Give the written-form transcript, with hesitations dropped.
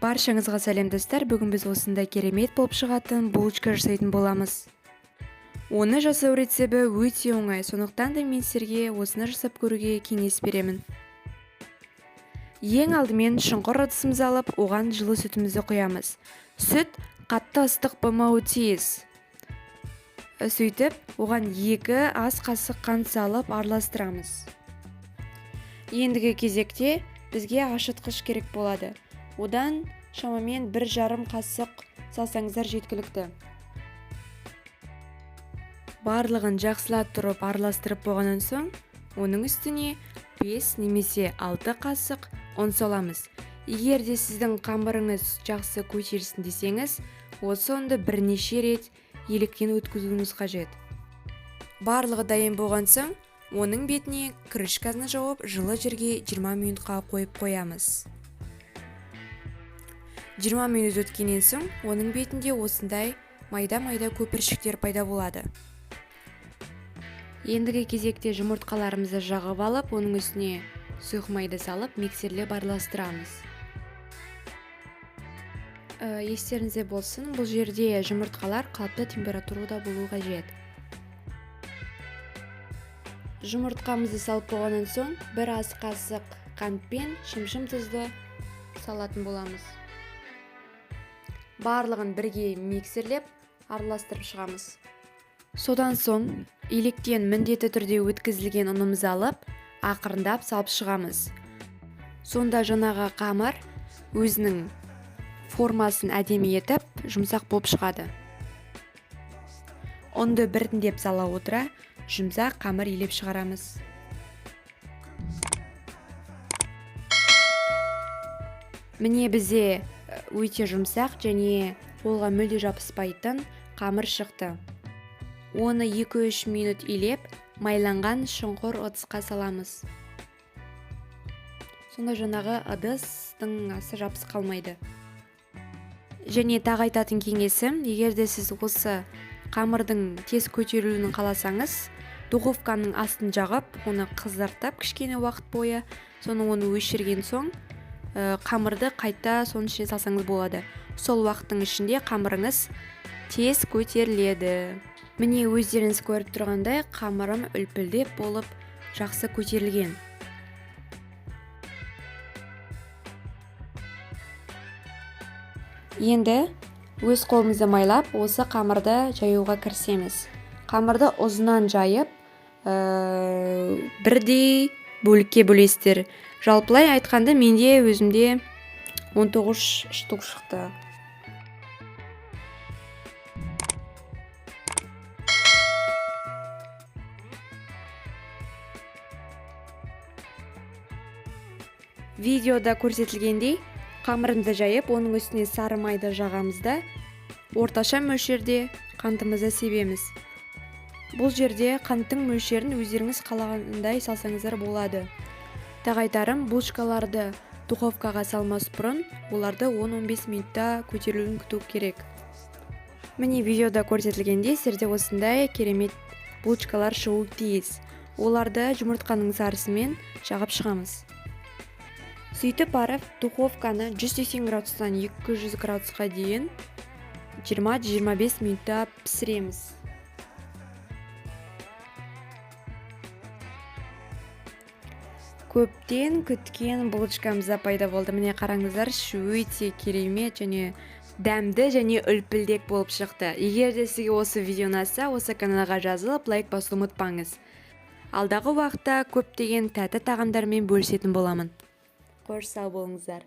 Баршаңызға сәлем достар. Бүгін біз осындай керемет болып шығатын булочка жасайтын боламыз. Оны жасау рецебі өте оңай, сондықтан да мен сіздерге осыны жасап көруге кеңес беремін. Ең алдымен шұңқыр ыдысымызды алып, оған жылы сүтімізді құямыз. Сүт қатты ыстық болмауы тиіс. Сөйтіп, оған 2 ас қасық қант салып араластырамыз. Ендігі кезекте бізге ашытқыш керек болады. Одан шамамен 1,5 қасық салсаңыздар жеткілікті. Барлығын жақсылап тұрып араластырып болғаннан соң, оның үстіне 5 немесе 6 қасық ұн саламыз. Егер де сіздің қамырыңыз жақсы көтерілсін десеңіз, осы ұнды бірнеше рет електен өткізуіңіз қажет. Барлығы дайын болған соң, оның бетіне крышкасын жауып, жылы жерге 20 минутқа қойып қоямыз. 20 минут өткеннен соң, оның бетінде осындай майда-майда көпіршіктер пайда болады. Ендігі кезекте жұмыртқаларымызды жағып алып, оның үстіне сұйық майды салып, миксерлеп араластырамыз. Естеріңізде болсын, бұл жерде жұмыртқалар қалыпты температурада болуы қажет. Жұмыртқамызды салып болғаннан соң, 1 ас қасық қант пен шымшым тұзды салатын боламыз. Барлығын бірге миксерлеп араластырып шығамыз. Содан соң, електен міндетті түрде өткізілген ұнымызды алып, ақырындап салып шығамыз. Сонда жаңағы қамыр өзінің формасын әдемі етіп, жұмсақ болып шығады. Ұнды біртіндеп сала отыра, жұмсақ қамыр елеп шығарамыз. Міне бізде өте жұмсақ және қолға мүлде жабыспайтын қамыр шықты. Оны 2-3 минут елеп, майланған шұңқыр ыдысқа саламыз. Сонда жаңағы ыдыстың асы жабыс қалмайды. Және тағы айтатын кеңесім, егер де сіз осы қамырдың тез көтерілуін қаласаңыз, духовканың астын жағып, оны қыздыртып кішкене уақыт бойы, соны оны өшірген соң, қамырды қайта соның ішіне салсаңыз болады. Сол уақыттың ішінде қамырыңыз тез көтеріледі. Міне өздеріңіз көріп тұрғандай, қамырым үлпілдеп болып жақсы көтерілген. Енді өз қолымызды майлап, осы қамырды жаюға кірісеміз. Қамырды ұзынан жайып, бірдей бөлікке бөлесіздер. Жалпылай айтқанда менде өзімде 19 штук шықты. Видеода көрсетілгендей, қамырымызды жайып, оның үстіне сары майды жағамызда, орташа мөлшерде қантымызды себеміз. Бұл жерде қанттың мөлшерін өздеріңіз қалағандай салсаңыздар болады. Тағайтарым, булочкаларды духовкаға салмас бұрын, оларды 10-15 минутта көтерілуін күту керек. Міне видеода көрсетілгенде сіздерде осындай керемет булочкалар шығуы тиіс. Оларды жұмыртқаның сарысымен жағып шығамыз. Сөйтіп барып, духовканы 180 градустан 200 градусқа дейін 20-25 минутта пісіреміз. Көптен күткен булочкамызда пайда болды. Міне қараңыздар, өте керемет және дәмді және үлпілдек болып шықты. Егер де сізге осы видео ұнаса, осы каналға жазылып, лайк басуды ұмытпаңыз. Алдағы уақытта көптеген тәтті тағамдармен бөлісетін боламын. Қош сау болыңыздар.